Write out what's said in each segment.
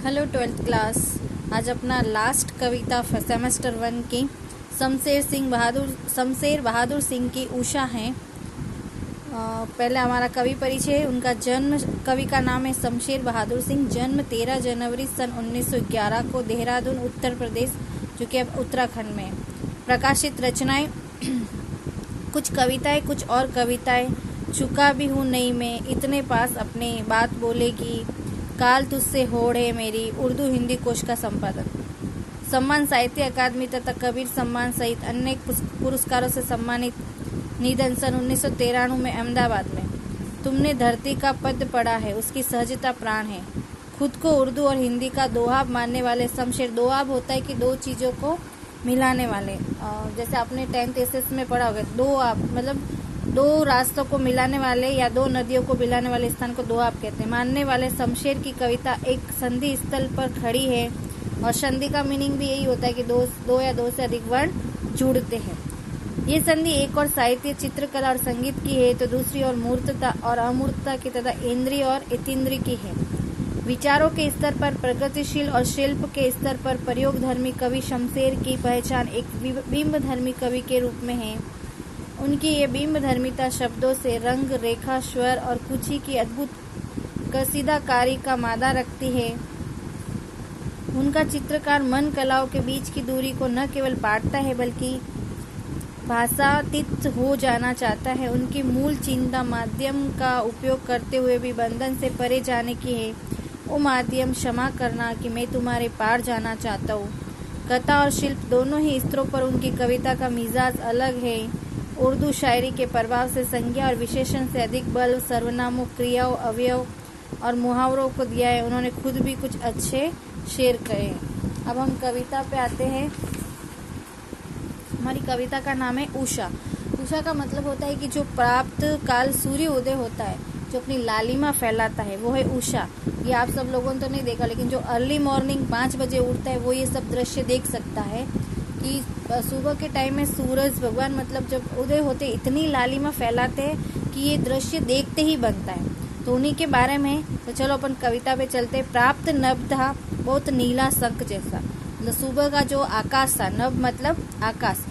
Hello 12th class. आज अपना last कविता semester 1 की शमशेर बहादुर सिंह की उषा है। पहले हमारा कवि परिचय। उनका जन्म, कवि का नाम है शमशेर बहादुर सिंह। जन्म 13 जनवरी सन 1911 को देहरादून उत्तर प्रदेश, जो कि अब उत्तराखंड में है। प्रकाशित रचनाएं कुछ कविताएं, कुछ और कविताएं। चुका भी हूँ नहीं मैं, इतने पास अपने बात बोलेगी, काल तुझसे होड़ है मेरी, उर्दू हिंदी कोश का संपादक। सम्मान साहित्य अकादमी तथा कबीर सम्मान सहित अनेक पुरस्कारों से सम्मानित। निधन सन 1993 में अहमदाबाद में। तुमने धरती का पद पढ़ा है, उसकी सहजता प्राण है। खुद को उर्दू और हिंदी का दोआब मानने वाले शमशेर। दोआब होता है कि दो चीज़ों को मिलाने वाले। जैसे आपने 10th SS में पढ़ा होगा, दोआब मतलब दो रास्तों को मिलाने वाले या दो नदियों को मिलाने वाले स्थान को दोआब कहते हैं। मानने वाले शमशेर की कविता एक संधि स्थल पर खड़ी है, और संधि का मीनिंग भी यही होता है कि दो या दो से अधिक वर्ण जुड़ते हैं। ये संधि एक और साहित्य, चित्रकला और संगीत की है, तो दूसरी ओर मूर्तता और अमूर्तता की तथा इंद्रिय और अतीन्द्रिय की है। विचारों के स्तर पर प्रगतिशील और शिल्प के स्तर पर प्रयोगधर्मी कवि शमशेर की पहचान एक बिंबधर्मी कवि के रूप में है। उनकी ये बिंबधर्मिता शब्दों से रंग, रेखा, स्वर और कुची की अद्भुत कसीदाकारी का मादा रखती है। उनका चित्रकार मन कलाओं के बीच की दूरी को न केवल पाटता है, बल्कि भाषातीत हो जाना चाहता है। उनकी मूल चिंता माध्यम का उपयोग करते हुए भी बंधन से परे जाने की है। ओ माध्यम, क्षमा करना कि मैं तुम्हारे पार जाना चाहता हूँ। कथा और शिल्प दोनों ही स्तरों पर उनकी कविता का मिजाज अलग है। उर्दू शायरी के प्रभाव से संज्ञा और विशेषण से अधिक बल सर्वनामों, क्रियाओं, अवयव और मुहावरों को दिया है। उन्होंने खुद भी कुछ अच्छे शेर कहे। अब हम कविता पे आते हैं। हमारी कविता का नाम है उषा। उषा का मतलब होता है कि जो प्राप्त काल सूर्य उदय होता है, जो अपनी लालिमा फैलाता है, वो है उषा। ये आप सब लोगों ने तो नहीं देखा, लेकिन जो अर्ली मॉर्निंग 5 बजे उठता है वो ये सब दृश्य देख सकता है कि सुबह के टाइम में सूरज भगवान मतलब जब उदय होते इतनी लालिमा फैलाते हैं कि ये दृश्य देखते ही बनता है। तो उन्हीं के बारे में। तो चलो अपन कविता पे चलते। प्राप्त नभ था बहुत नीला शंख जैसा। मतलब सुबह का जो आकाश था, नभ मतलब आकाश,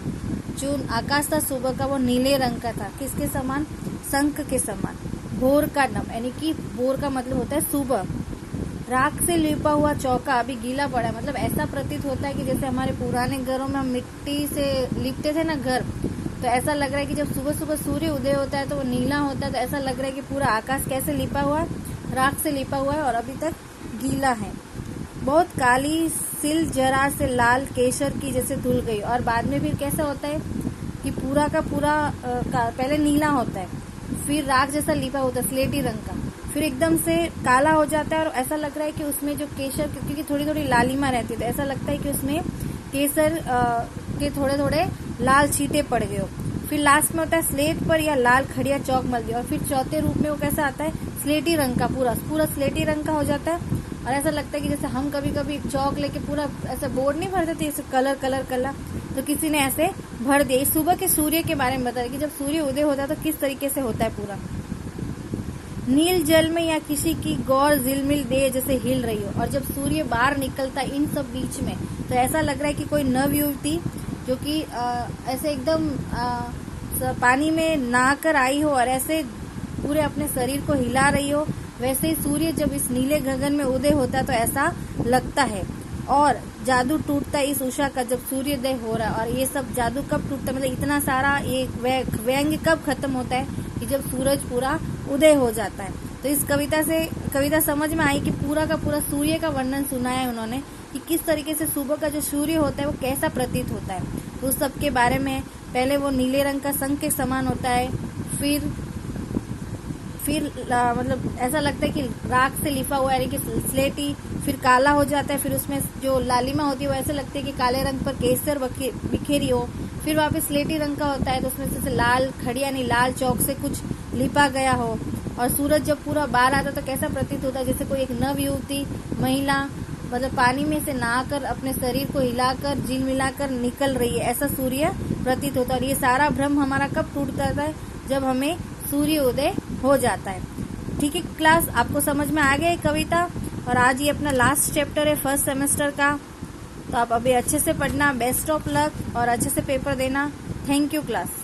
जो आकाश था सुबह का वो नीले रंग का था। किसके समान? शंख के समान। भोर का नभ, यानी कि भोर का मतलब होता है सुबह। राख से लिपा हुआ चौका अभी गीला पड़ा है। मतलब ऐसा प्रतीत होता है कि जैसे हमारे पुराने घरों में हम मिट्टी से लिपते थे ना घर, तो ऐसा लग रहा है कि जब सुबह सुबह सूर्य उदय होता है तो वो नीला होता है, तो ऐसा लग रहा है कि पूरा आकाश कैसे लिपा हुआ है, राख से लिपा हुआ है और अभी तक गीला है। बहुत काली सिल जरा से लाल केसर की जैसे धुल गई। और बाद में फिर कैसा होता है कि पूरा का पूरा पहले नीला होता है, फिर राख जैसा लिपा होता है स्लेटी रंग का, फिर एकदम से काला हो जाता है। और ऐसा लग रहा है कि उसमें जो केसर, क्योंकि थोड़ी थोड़ी लालिमा रहती है, तो ऐसा लगता है कि उसमें केसर के थोड़े थोड़े लाल छींटे पड़ गए हो। फिर लास्ट में होता है स्लेट पर या लाल खड़िया चौक मल गया। और फिर चौथे रूप में वो कैसा आता है, स्लेटी रंग का, पूरा स्लेटी रंग का हो जाता है। और ऐसा लगता है कि जैसे हम कभी कभी चौक लेके पूरा ऐसा बोर्ड नहीं भरते थे, कलर, तो किसी ने ऐसे भर दिया। इस सुबह के सूर्य के बारे में बताया कि जब सूर्य उदय होता है तो किस तरीके से होता है पूरा। नील जल में या किसी की गौर झिलमिल दे जैसे हिल रही हो। और जब सूर्य बाहर निकलता है इन सब बीच में, तो ऐसा लग रहा है कि कोई नव युवती जो कि ऐसे एकदम पानी में नहाकर आई हो और ऐसे पूरे अपने शरीर को हिला रही हो। वैसे ही सूर्य जब इस नीले गगन में उदय होता है तो ऐसा लगता है। और जादू टूटता है इस उषा का जब सूर्योदय हो रहा है। और ये सब जादू कब टूटता है, मतलब इतना सारा ये व्यंग्य कब खत्म होता है कि जब सूरज पूरा उदय हो जाता है। तो इस कविता से कविता समझ में आई कि पूरा का पूरा सूर्य का वर्णन सुनाया है उन्होंने कि किस तरीके से सुबह का जो सूर्य होता है वो कैसा प्रतीत होता है। तो उस सब के बारे में पहले वो नीले रंग का शंख के समान होता है, फिर मतलब ऐसा लगता है कि राख से लिपा हुआ है, यानी कि स्लेटी, फिर काला हो जाता है। फिर उसमें जो लालिमा होती है वो ऐसे लगती है कि काले रंग पर केसर बिखेरी हो। फिर वापस स्लेटी रंग का होता है, तो उसमें से लाल खड़िया यानी लाल चौक से कुछ लिपा गया हो। और सूरज जब पूरा बाहर आता है तो कैसा प्रतीत होता है, जैसे कोई एक नव युवती महिला मतलब पानी में से नहाकर अपने शरीर को हिलाकर झील मिलाकर निकल रही है, ऐसा सूर्य प्रतीत होता है। और ये सारा भ्रम हमारा कब टूटता है, जब हमें सूर्य उदय हो जाता है। ठीक है क्लास, आपको समझ में आ गया कविता। और आज ये अपना लास्ट चैप्टर है फर्स्ट सेमेस्टर का, तो आप अभी अच्छे से पढ़ना, बेस्ट ऑफ लक और अच्छे से पेपर देना। Thank you class.